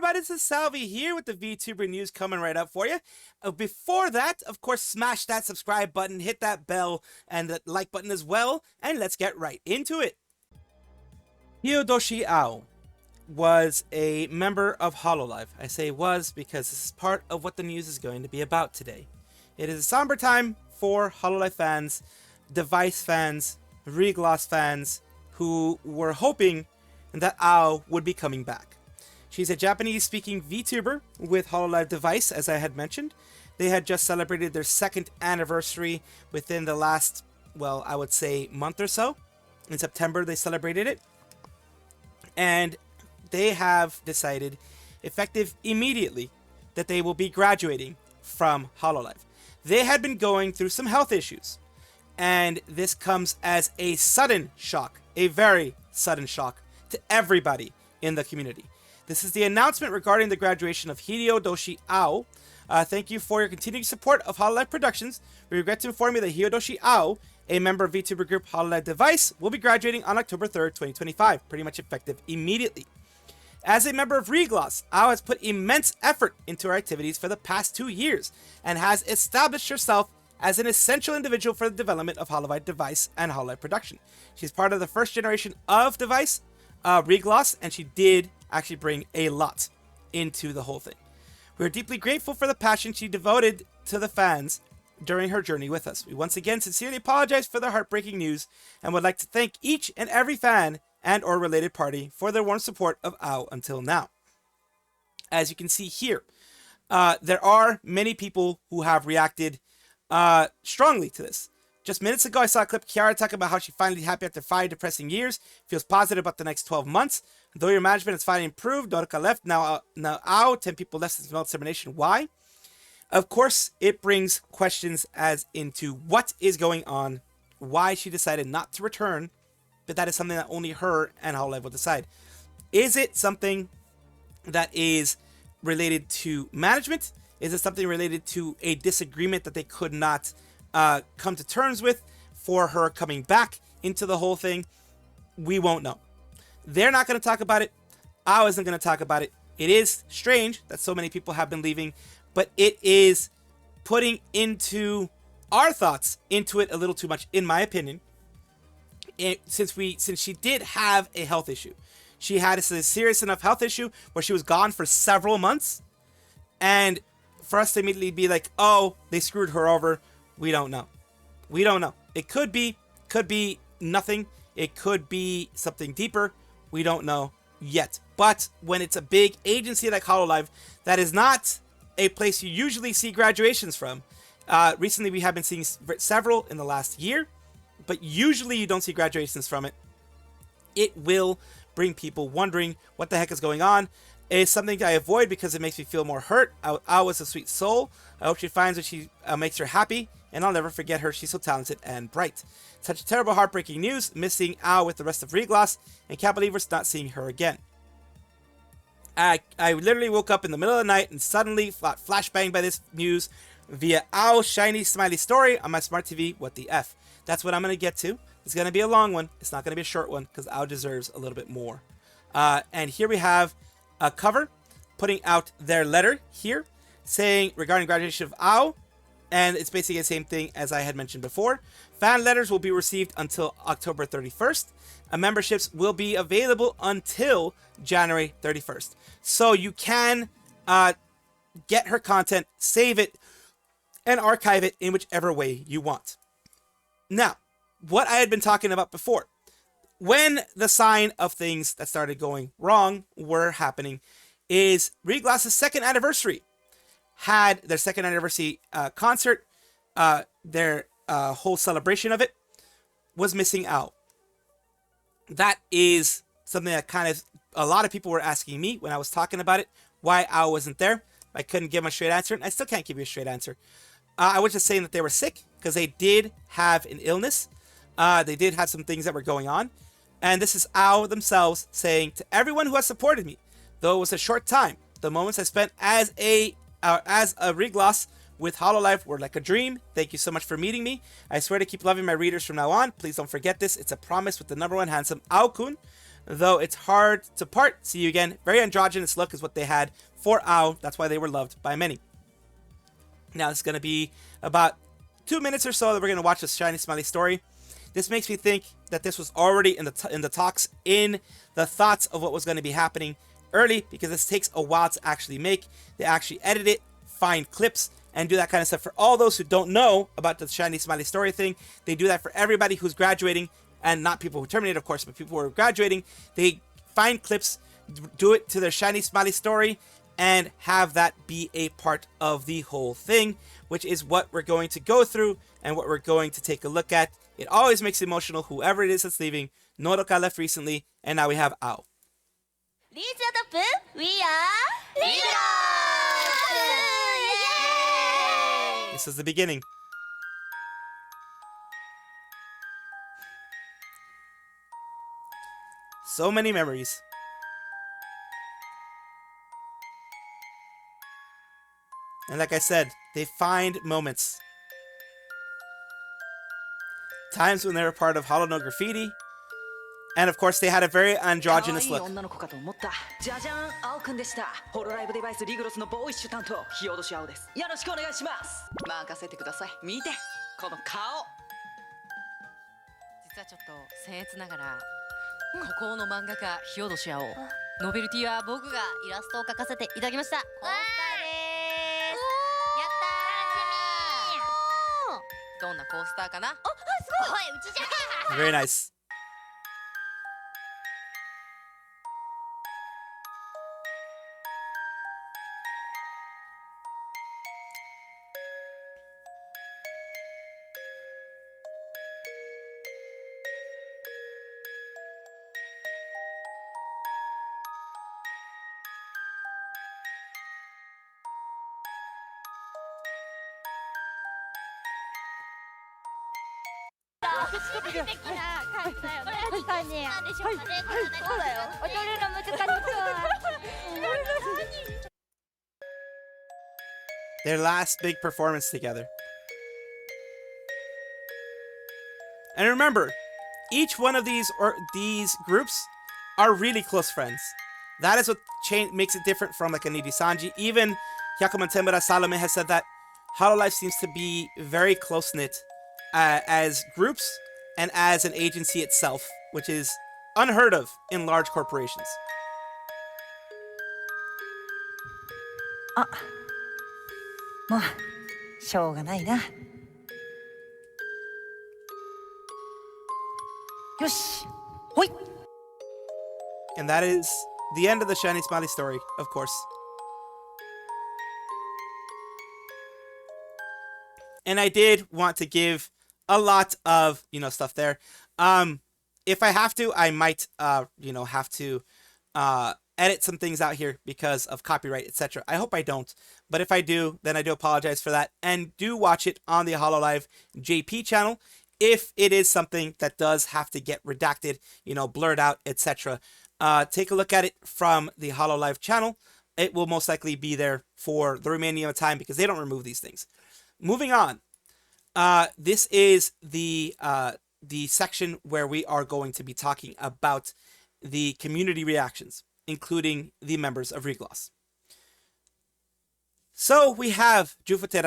everybody, this is Salvi here with the VTuber news coming right up for you. Before that, of course, smash that subscribe button, hit that bell, and the like button as well, and let's get right into it. Hiodoshi Ao was a member of Hololive. I say was because this is part of what the news is going to be about today. It is a somber time for Hololive fans, device fans, REGLOSS fans, who were hoping that Ao would be coming back. She's a Japanese-speaking VTuber with Hololive device, as I had mentioned. They had just celebrated their 2nd anniversary within the last, well, I would say month or so. In September, they celebrated it. And they have decided, effective immediately, that they will be graduating from Hololive. They had been going through some health issues. And this comes as a sudden shock, a very sudden shock to everybody in the community. This is the announcement regarding the graduation of Hiodoshi Ao. Thank you for your continued support of Hololive Productions. We regret to inform you that Hiodoshi Ao, a member of VTuber group Hololive Device, will be graduating on October 3rd, 2025, pretty much effective immediately. As a member of REGLOSS, Ao has put immense effort into her activities for the past 2 years and has established herself as an essential individual for the development of Hololive Device and Hololive Production. She's part of the first generation of Device, REGLOSS, and she did actually bring a lot into the whole thing. We are deeply grateful for the passion she devoted to the fans during her journey with us. We once again sincerely apologize for the heartbreaking news and would like to thank each and every fan and or related party for their warm support of Ao until now. As you can see here, there are many people who have reacted strongly to this. Just minutes ago, I saw a clip of Kiara talking about how she's finally happy after 5 depressing years, feels positive about the next 12 months. Though your management has finally improved, Doroka left, now Ao, 10 people left since final termination. Why? Of course, it brings questions as into what is going on, why she decided not to return, but that is something that only her and Hololive will decide. Is it something that is related to management? Is it something related to a disagreement that they could not come to terms with for her coming back into the whole thing? We won't know. They're not going to talk about it. Ao isn't going to talk about it. It is strange that so many people have been leaving, but it is putting into our thoughts into it a little too much, in my opinion. Since she did have a health issue, she had a serious enough health issue where she was gone for several months, and for us to immediately be like, oh, they screwed her over, we don't know. We don't know. It could be nothing. It could be something deeper. We don't know yet. But when it's a big agency like Hololive, that is not a place you usually see graduations from. Recently, we have been seeing several in the last year, but usually you don't see graduations from it. It will bring people wondering what the heck is going on. It's something I avoid because it makes me feel more hurt. Ao is a sweet soul. I hope she finds what she makes her happy, and I'll never forget her. She's so talented and bright. Such a terrible, heartbreaking news. Missing Ao with the rest of REGLOSS, and can't believe we're not seeing her again. I literally woke up in the middle of the night and suddenly got flashbanged by this news via Ao's shiny smiley story on my smart TV. What the F? That's what I'm going to get to. It's going to be a long one. It's not going to be a short one because Ao deserves a little bit more. And here we have a cover putting out their letter here saying regarding graduation of Ao, and it's basically the same thing as I had mentioned before. Fan letters will be received until October 31st. Memberships will be available until January 31st. So you can get her content, save it, and archive it in whichever way you want. Now, what I had been talking about before, when the sign of things that started going wrong were happening, is REGLOSS' 2nd anniversary had their 2nd anniversary concert. Their whole celebration of it was missing Ao. That is something that kind of a lot of people were asking me when I was talking about it, why Ao wasn't there. I couldn't give them a straight answer, and I still can't give you a straight answer. I was just saying that they were sick because they did have an illness. They did have some things that were going on. And this is Ao themselves saying to everyone who has supported me, though it was a short time, the moments I spent as a REGLOSS with Hololive were like a dream. Thank you so much for meeting me. I swear to keep loving my readers from now on. Please don't forget this. It's a promise with the #1 handsome Ao-kun. though it's hard to part. See you again. Very androgynous look is what they had for Ao. That's why they were loved by many. Now it's going to be about 2 minutes or so that we're going to watch this shiny smiley story. This makes me think that this was already in the talks, in the thoughts of what was going to be happening early, because this takes a while to actually make. They actually edit it, find clips, and do that kind of stuff. For all those who don't know about the shiny smiley story thing, they do that for everybody who's graduating, and not people who terminate, of course, but people who are graduating. They find clips, do it to their shiny smiley story, and have that be a part of the whole thing, which is what we're going to go through and what we're going to take a look at. It always makes it emotional, whoever it is that's leaving. Nodoka left recently, and now we have Ao. We are Yay! This is the beginning. So many memories. And like I said, they find moments. Times when they were part of Hollow No Graffiti. And of course, they had a very androgynous look. Hololive Device REGLOSS のボーイッシュ担当 Hiodoshi Ao です。よろしくお願いします。任せてください。見て、この顔。実はちょっと僭越ながら、孤高の漫画家Hiodoshi Ao、ノベルティは僕がイラストを描かせていただきました。コースターです。やったー。どんなコースターかな？すごい、うちじゃ。Very nice. Their last big performance together. And remember, each one of these groups are really close friends. That is what makes it different from like a Niji Sanji. Even Hyakuman Tembura Salome has said that Hololive seems to be very close-knit as groups and as an agency itself, which is unheard of in large corporations. And that is the end of the Shiny Smiley story, of course. And I did want to give a lot of, stuff there. If I have to, I might, have to edit some things out here because of copyright, etc. I hope I don't. But if I do, then I do apologize for that. And do watch it on the Hololive JP channel if it is something that does have to get redacted, blurred out, etc. Take a look at it from the Hololive channel. It will most likely be there for the remaining of time because they don't remove these things. Moving on. This is the section where we are going to be talking about the community reactions, including the members of REGLOSS. So we have Jufute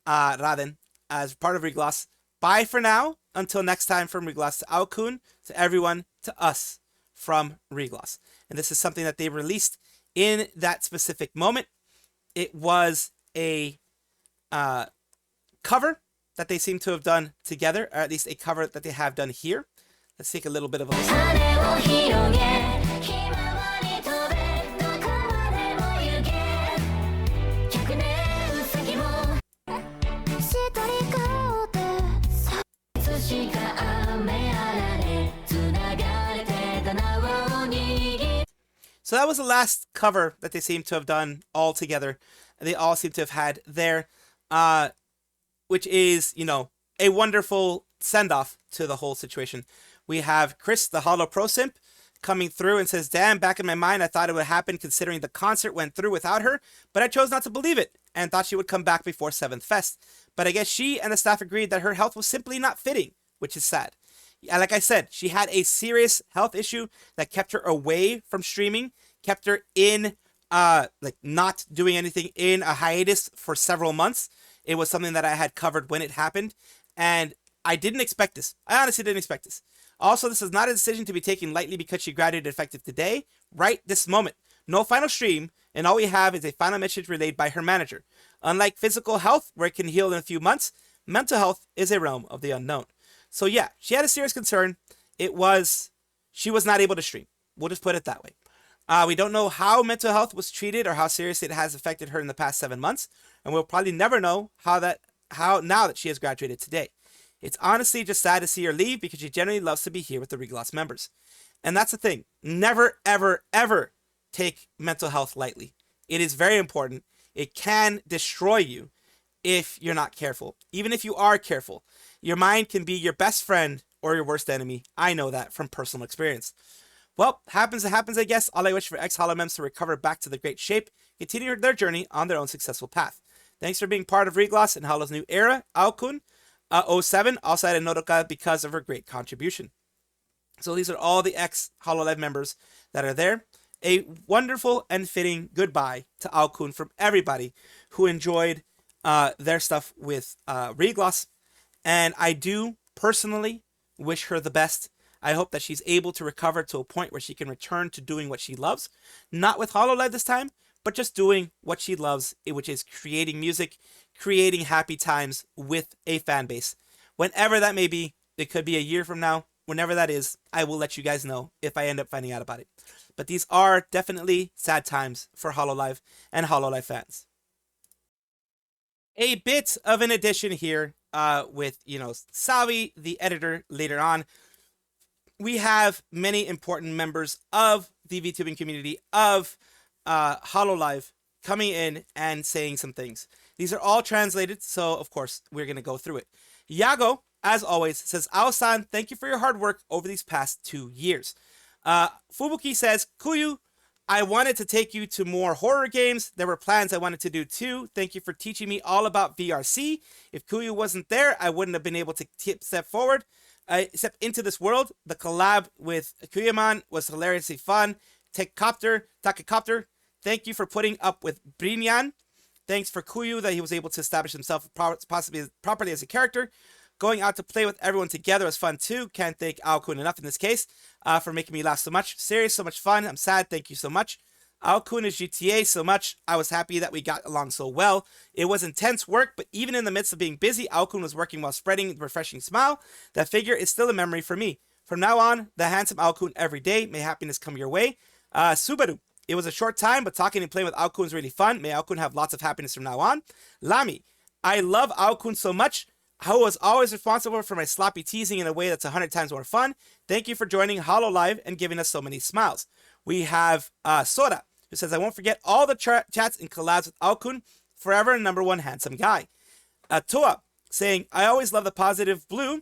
Raden as part of REGLOSS. Bye for now. Until next time, from REGLOSS to Ao-kun, to everyone, to us from REGLOSS. And this is something that they released in that specific moment. It was a cover that they seem to have done together, or at least a cover that they have done here. Let's take a little bit of a listen. So that was the last cover that they seem to have done all together. They all seem to have had there. Which is, a wonderful send-off to the whole situation. We have Chris, the Holo Pro Simp, coming through and says, damn, back in my mind, I thought it would happen considering the concert went through without her, but I chose not to believe it and thought she would come back before 7th Fest. But I guess she and the staff agreed that her health was simply not fitting, which is sad. Like I said, she had a serious health issue that kept her away from streaming, kept her in like not doing anything, in a hiatus for several months. It was something that I had covered when it happened, and I didn't expect this. I honestly didn't expect this. Also, this is not a decision to be taken lightly because she graduated effective today, right this moment. No final stream, and all we have is a final message relayed by her manager. Unlike physical health, where it can heal in a few months, mental health is a realm of the unknown. So yeah, she had a serious concern. She was not able to stream. We'll just put it that way. We don't know how mental health was treated or how seriously it has affected her in the past 7 months, and we'll probably never know how now that she has graduated today. It's honestly just sad to see her leave because she genuinely loves to be here with the REGLOSS members. And that's the thing. Never, ever, ever take mental health lightly. It is very important. It can destroy you if you're not careful. Even if you are careful, your mind can be your best friend or your worst enemy. I know that from personal experience. Well, happens, I guess. All I wish for ex-Holomems to recover back to the great shape, continue their journey on their own successful path. Thanks for being part of REGLOSS and Holo's new era, Ao-kun. 07 also had a Nodoka because of her great contribution. So these are all the ex-Hololive members that are there. A wonderful and fitting goodbye to Ao-kun from everybody who enjoyed their stuff with REGLOSS. And I do personally wish her the best. I hope that she's able to recover to a point where she can return to doing what she loves. Not with Hololive this time, but just doing what she loves, which is creating music, creating happy times with a fan base. Whenever that may be, it could be a year from now, whenever that is, I will let you guys know if I end up finding out about it. But these are definitely sad times for Hololive and Hololive fans. A bit of an addition here with, Salvi, the editor, later on. We have many important members of the VTubing community, of Hololive, coming in and saying some things. These are all translated, so of course we're going to go through it. YAGOO, as always, says, Ao-san, thank you for your hard work over these past 2 years. Fubuki says, Kuyu, I wanted to take you to more horror games. There were plans I wanted to do too. Thank you for teaching me all about VRC. If Kuyu wasn't there, I wouldn't have been able to step forward. Step into this world. The collab with Kuyaman was hilariously fun. Takecopter, thank you for putting up with Brinyan. Thanks for Kuyu that he was able to establish himself possibly properly as a character. Going out to play with everyone together was fun too. Can't thank Ao-kun enough in this case for making me laugh so much. Serious, so much fun. I'm sad. Thank you so much. Ao-kun is GTA so much. I was happy that we got along so well. It was intense work, but even in the midst of being busy, Ao-kun was working while spreading a refreshing smile. That figure is still a memory for me. From now on, the handsome Ao-kun every day. May happiness come your way. Subaru. It was a short time, but talking and playing with Ao-kun is really fun. May Ao-kun have lots of happiness from now on. Lami. I love Ao-kun so much. Ho was always responsible for my sloppy teasing in a way that's 100 times more fun. Thank you for joining Hololive and giving us so many smiles. We have Sora, who says, I won't forget all the chats and collabs with Ao-kun. Forever #1 handsome guy. Toa, saying, I always love the positive blue.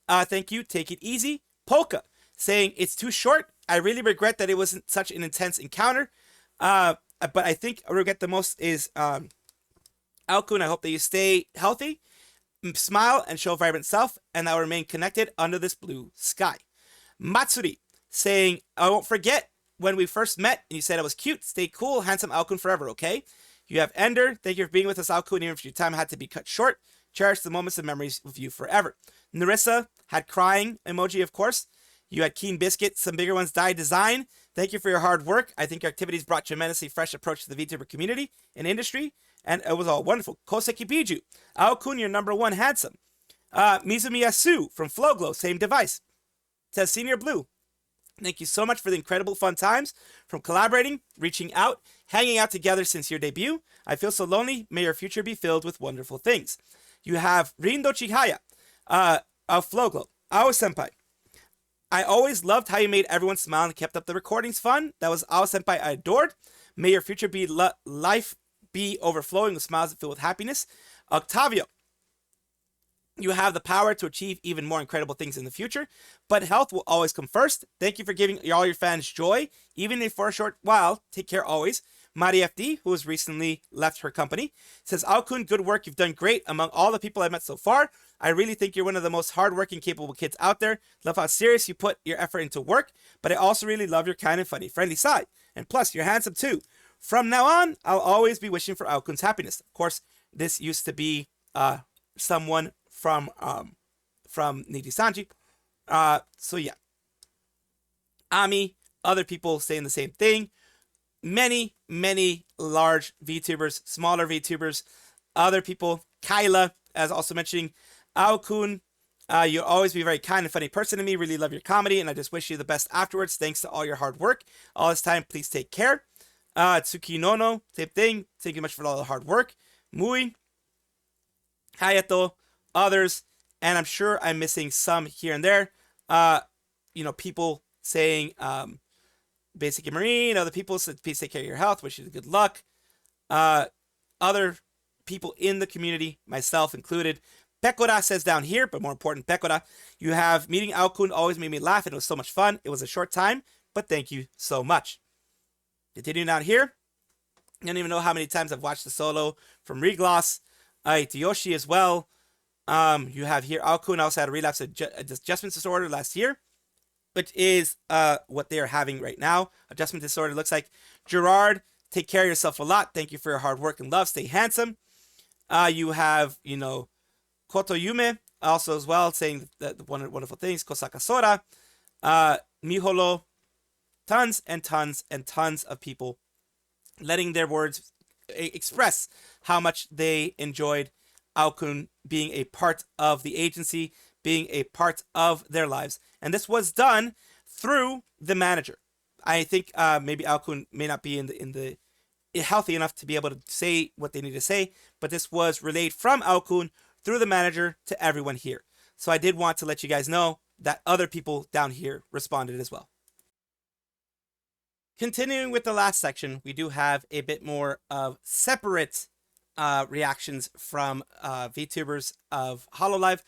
Thank you. Take it easy. Polka, saying, it's too short. I really regret that it wasn't such an intense encounter. But I think I regret the most is Ao-kun. I hope that you stay healthy, smile, and show vibrant self, and I will remain connected under this blue sky. Matsuri, saying, I won't forget when we first met and you said I was cute. Stay cool, handsome Ao-kun forever, okay? You have Ender. Thank you for being with us, Ao-kun, even if your time had to be cut short. Cherish the moments and memories with you forever. Narissa had crying emoji, of course. You had Keen Biscuit. Some bigger ones died design. Thank you for your hard work. I think your activities brought tremendously fresh approach to the VTuber community and industry, and it was all wonderful. Koseki Biju. Ao-kun, you're #1 handsome. Mizumi Yasu from Flowglow, same device. Says Senior Blue. Thank you so much for the incredible fun times from collaborating, reaching out, hanging out together since your debut. I feel so lonely. May your future be filled with wonderful things. You have Rindo Chihaya of Flowglow. Ao Senpai. I always loved how you made everyone smile and kept up the recordings fun. That was Ao Senpai I adored. May your future be life be overflowing with smiles that fill with happiness. Octavio. You have the power to achieve even more incredible things in the future, but health will always come first. Thank you for giving all your fans joy, even if for a short while. Take care always. Mari FD, who has recently left her company, says, Ao-kun, good work. You've done great. Among all the people I've met so far, I really think you're one of the most hardworking, capable kids out there. Love how serious you put your effort into work, but I also really love your kind and funny, friendly side. And plus, you're handsome too. From now on, I'll always be wishing for Ao-kun's happiness. Of course, this used to be someone from Niji-sanji. So yeah. Ami, other people saying the same thing. Many large VTubers, smaller VTubers, other people. Kyla, as also mentioning, Ao-kun, you'll always be a very kind and funny person to me. Really love your comedy, and I just wish you the best afterwards. Thanks to all your hard work. All this time, please take care. Tsuki Nono, same thing. Thank you much for all the hard work. Mui, Hayato, others, and I'm sure I'm missing some here and there. People saying, Basic and Marine, other people said, please take care of your health. Wish you good luck. Other people in the community, myself included. Pekora says down here, but more important, Pekora, you have meeting Ao-kun always made me laugh, and it was so much fun. It was a short time, but thank you so much. Continuing down here, I don't even know how many times I've watched the solo from REGLOSS. Hiodoshi as well. You have here Ao-kun also had a relapse adjustment disorder last year, which is what they are having right now. Adjustment disorder looks like. Gerard, take care of yourself a lot. Thank you for your hard work and love. Stay handsome. You have, Koto Yume also as well, saying that wonderful things. Kosaka Sora, Miholo, tons and tons and tons of people letting their words express how much they enjoyed Ao-kun being a part of the agency, being a part of their lives. And this was done through the manager. I think maybe Ao-kun may not be in the healthy enough to be able to say what they need to say, but this was relayed from Ao-kun through the manager to everyone here. So I did want to let you guys know that other people down here responded as well. Continuing with the last section, we do have a bit more of separate reactions from VTubers of Hololive.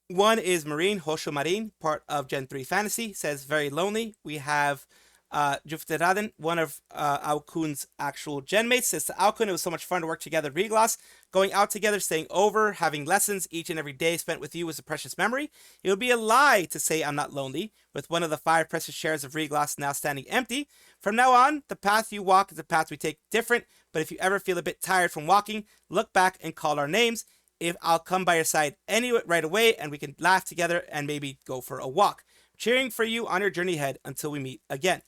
One is Marine, Hosho Marin, part of Gen 3 Fantasy, says very lonely. We have Jufte one of Ao-kun's actual genmates, says to Ao-kun, it was so much fun to work together at REGLOSS. Going out together, staying over, having lessons each and every day spent with you was a precious memory. It would be a lie to say I'm not lonely, with one of the 5 precious chairs of REGLOSS now standing empty. From now on, the path you walk is the path we take different, but if you ever feel a bit tired from walking, look back and call our names. If I'll come by your side right away, and we can laugh together and maybe go for a walk. Cheering for you on your journey ahead until we meet again.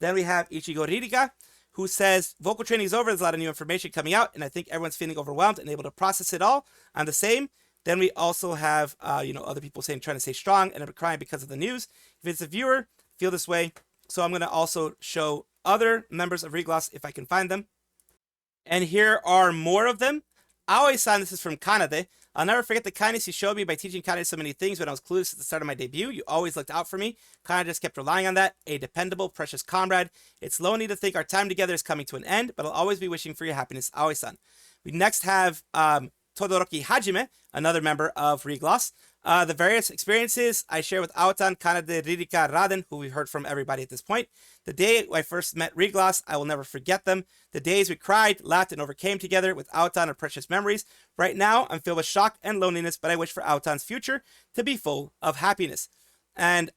Then we have Ichigo Ririka, who says, vocal training is over, there's a lot of new information coming out, and I think everyone's feeling overwhelmed and able to process it all. I'm the same. Then we also have, other people saying, trying to stay strong, and I'm crying because of the news. If it's a viewer, feel this way. So I'm going to also show other members of REGLOSS if I can find them. And here are more of them. Aoi-san, this is from Kanade. I'll never forget the kindness you showed me by teaching Kanade so many things when I was clueless at the start of my debut. You always looked out for me. Kanade just kept relying on that. A dependable, precious comrade. It's lonely to think our time together is coming to an end, but I'll always be wishing for your happiness, Aoi-san. We next have Todoroki Hajime, another member of REGLOSS. The various experiences I share with Aotan, Kanade, Ririka, Raden, who we've heard from everybody at this point. The day I first met REGLOSS, I will never forget them. The days we cried, laughed, and overcame together with Aotan are precious memories. Right now, I'm filled with shock and loneliness, but I wish for Aotan's future to be full of happiness. And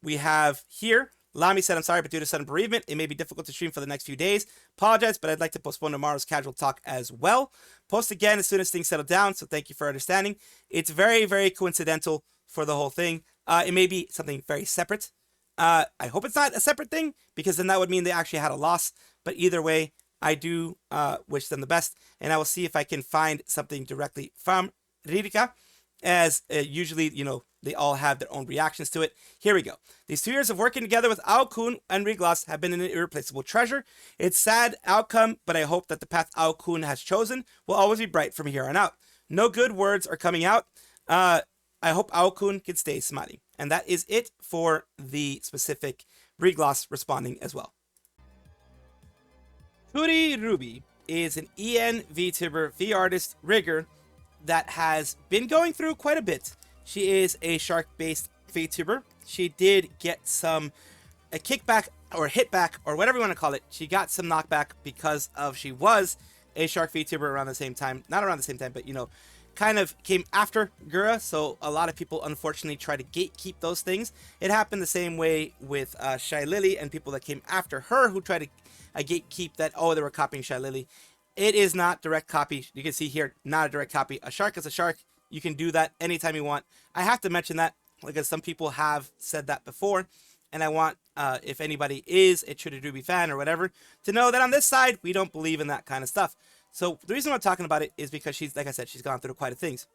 we have here, Lami said, I'm sorry, but due to sudden bereavement, it may be difficult to stream for the next few days. Apologize, but I'd like to postpone tomorrow's casual talk as well. Post again as soon as things settle down, so thank you for understanding. It's very, very coincidental for the whole thing. It may be something very separate. I hope it's not a separate thing, because then that would mean they actually had a loss. But either way, I do wish them the best, and I will see if I can find something directly from Ririka, as usually, they all have their own reactions to it. Here we go. These 2 years of working together with Ao-kun and REGLOSS have been an irreplaceable treasure. It's sad outcome, but I hope that the path Ao-kun has chosen will always be bright from here on out. No good words are coming out. I hope Ao-kun can stay smiling. And that is it for the specific REGLOSS responding as well. ChuriRuby is an EN VTuber, V-artist, rigger that has been going through quite a bit. She is a shark-based VTuber. She did get a kickback or hitback or whatever you want to call it. She got some knockback because she was a shark VTuber around the same time. Not around the same time, but kind of came after Gura, so a lot of people unfortunately try to gatekeep those things. It happened the same way with Shy Lily and people that came after her who tried to gatekeep that, oh, they were copying Shy Lily. It is not direct copy. You can see here, not a direct copy. A shark is a shark. You can do that anytime you want. I have to mention that because some people have said that before, and I want, if anybody is a ChuriRuby fan or whatever, to know that on this side, we don't believe in that kind of stuff. So the reason I'm talking about it is because she's, like I said, she's gone through quite a things.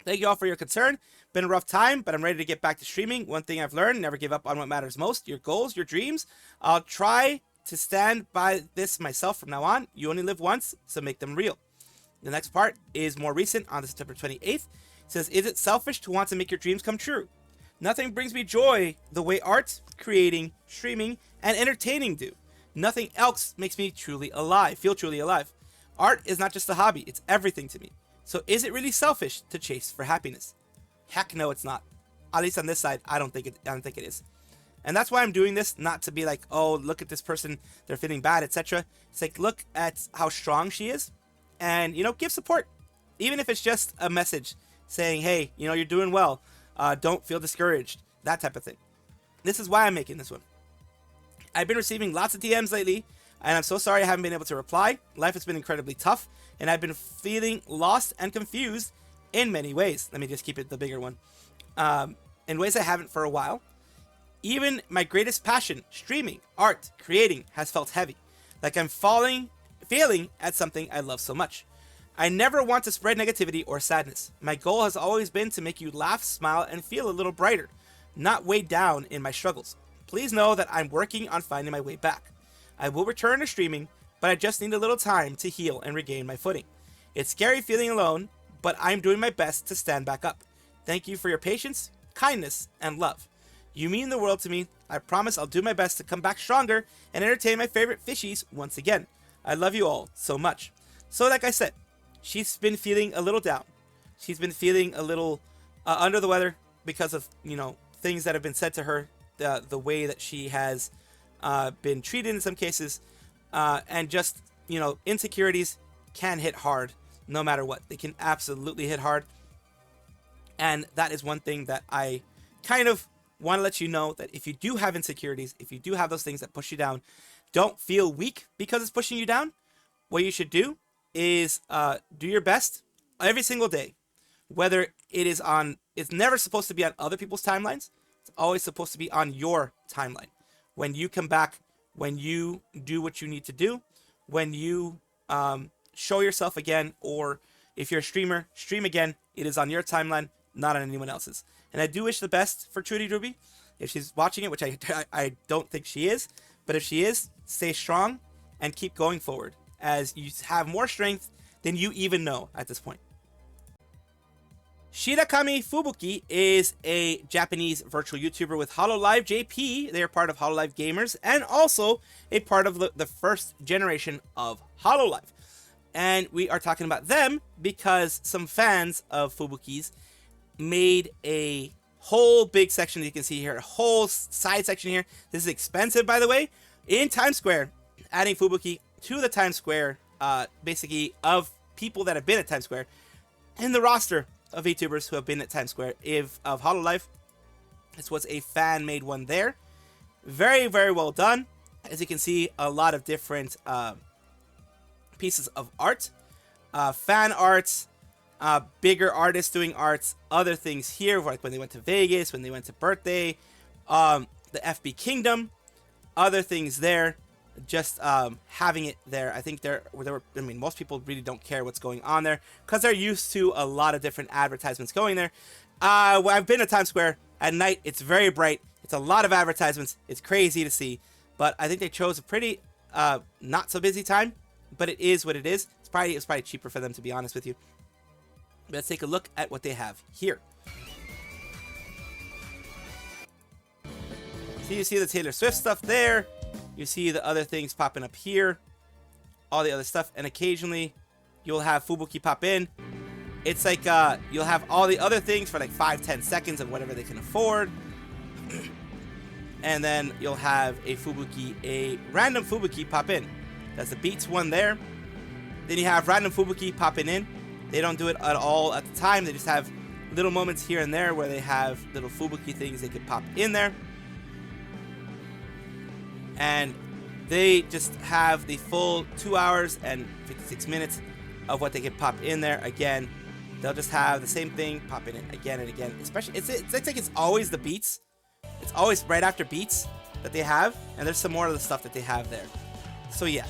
Thank you all for your concern. Been a rough time, but I'm ready to get back to streaming. One thing I've learned, never give up on what matters most, your goals, your dreams. I'll try to stand by this myself from now on. You only live once, so make them real. The next part is more recent, on September 28th. It says, is it selfish to want to make your dreams come true? Nothing brings me joy the way art, creating, streaming, and entertaining do. Nothing else makes me truly alive, feel truly alive. Art is not just a hobby, it's everything to me. So is it really selfish to chase for happiness? Heck no, it's not. At least on this side, I don't think it is. And that's why I'm doing this, not to be like, oh, look at this person, they're feeling bad, etc. It's like, look at how strong she is and, you know, give support. Even if it's just a message saying, hey, you know, you're doing well. Don't feel discouraged. That type of thing. This is why I'm making this one. I've been receiving lots of DMs lately, and I'm so sorry I haven't been able to reply. Life has been incredibly tough, and I've been feeling lost and confused in many ways. Let me just keep it the bigger one. In ways I haven't for a while. Even my greatest passion, streaming, art, creating, has felt heavy. Like I'm failing at something I love so much. I never want to spread negativity or sadness. My goal has always been to make you laugh, smile, and feel a little brighter, not weighed down in my struggles. Please know that I'm working on finding my way back. I will return to streaming, but I just need a little time to heal and regain my footing. It's scary feeling alone, but I'm doing my best to stand back up. Thank you for your patience, kindness, and love. You mean the world to me. I promise I'll do my best to come back stronger and entertain my favorite fishies once again. I love you all so much. So like I said, she's been feeling a little down. She's been feeling a little under the weather because of, you know, things that have been said to her, the way that she has been treated in some cases, and just, you know, insecurities can hit hard no matter what. They can absolutely hit hard. And that is one thing that I kind of want to let you know, that if you do have insecurities, if you do have those things that push you down, don't feel weak because it's pushing you down. What you should do is do your best every single day, whether it is on, it's never supposed to be on other people's timelines. It's always supposed to be on your timeline. When you come back, when you do what you need to do, when you show yourself again, or if you're a streamer, stream again, it is on your timeline, not on anyone else's. And I do wish the best for ChuriRuby. If she's watching it, which I don't think she is, but if she is, stay strong and keep going forward, as you have more strength than you even know at this point. Shirakami Fubuki is a Japanese virtual YouTuber with Hololive JP. They are part of Hololive Gamers and also a part of the first generation of Hololive. And we are talking about them because some fans of Fubuki's made a whole big section that you can see here, a whole side section here. This is expensive, by the way, in Times Square, adding Fubuki to the Times Square, basically, of people that have been at Times Square, and the roster of VTubers who have been at Times Square of Hololive. This was a fan-made one there. Very, very well done. As you can see, a lot of different pieces of art, fan arts, bigger artists doing arts, other things here, like when they went to Vegas, when they went to Birthday, the FB Kingdom, other things there. Just having it there, I think there were, I mean, most people really don't care what's going on there because they're used to a lot of different advertisements going there. I've been to Times Square at night. It's very bright. It's a lot of advertisements. It's crazy to see, but I think they chose a pretty not so busy time, but it is what it is. It's probably cheaper for them, to be honest with you. Let's take a look at what they have here. So you see the Taylor Swift stuff there. You see the other things popping up here, all the other stuff, and occasionally you'll have Fubuki pop in. It's like you'll have all the other things for like 5-10 seconds of whatever they can afford. And then you'll have a random Fubuki pop in. That's the Beats one there. Then you have random Fubuki popping in. They don't do it at all at the time. They just have little moments here and there where they have little Fubuki things they could pop in there. And they just have the full 2 hours and 56 minutes of what they can pop in there. Again, they'll just have the same thing popping in again and again. Especially, it's like it's always the beats. It's always right after beats that they have, and there's some more of the stuff that they have there. So yeah,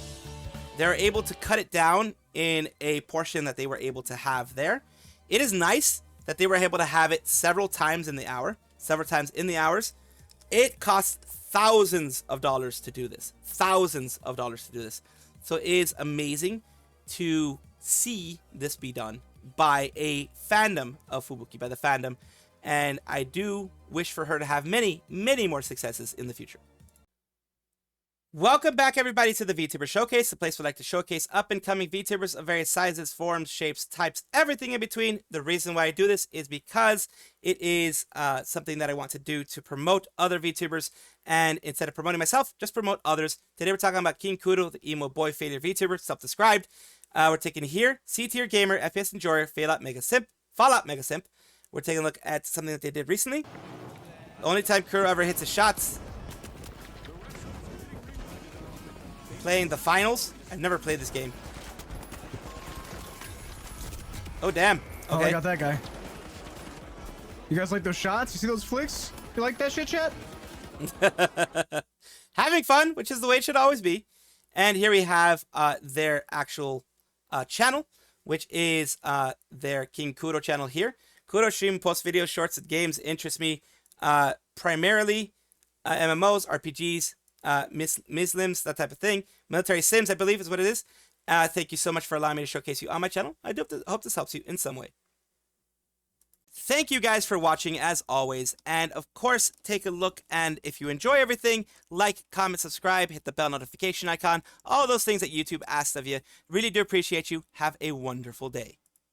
they're able to cut it down in a portion that they were able to have there. It is nice that they were able to have it several times in the hour, several times in the hours. It costs thousands of dollars to do this. Thousands of dollars to do this. So it is amazing to see this be done by a fandom of Fubuki, by the fandom. And I do wish for her to have many, many more successes in the future. Welcome back, everybody, to the VTuber Showcase, the place where I like to showcase up-and-coming VTubers of various sizes, forms, shapes, types, everything in between. The reason why I do this is because it is something that I want to do to promote other VTubers, and instead of promoting myself, just promote others. Today we're talking about King Kuro, the emo boy failure VTuber, self-described. We're taking here C-tier gamer, FPS enjoyer, Fallout Mega Simp. We're taking a look at something that they did recently. The only time Kuro ever hits his shots. Playing the finals. I've never played this game. Oh, damn. Okay. Oh, I got that guy. You guys like those shots? You see those flicks? You like that shit, chat? Having fun, which is the way it should always be. And here we have their actual channel, which is their King Kuro channel here. Kuro stream, post videos, shorts, and games interest me primarily MMOs, RPGs, Muslims, that type of thing. Military Sims, I believe, is what it is. Thank you so much for allowing me to showcase you on my channel. I do hope this helps you in some way. Thank you guys for watching, as always. And of course, take a look, and if you enjoy everything, like, comment, subscribe, hit the bell notification icon, all those things that YouTube asks of you. Really do appreciate you. Have a wonderful day.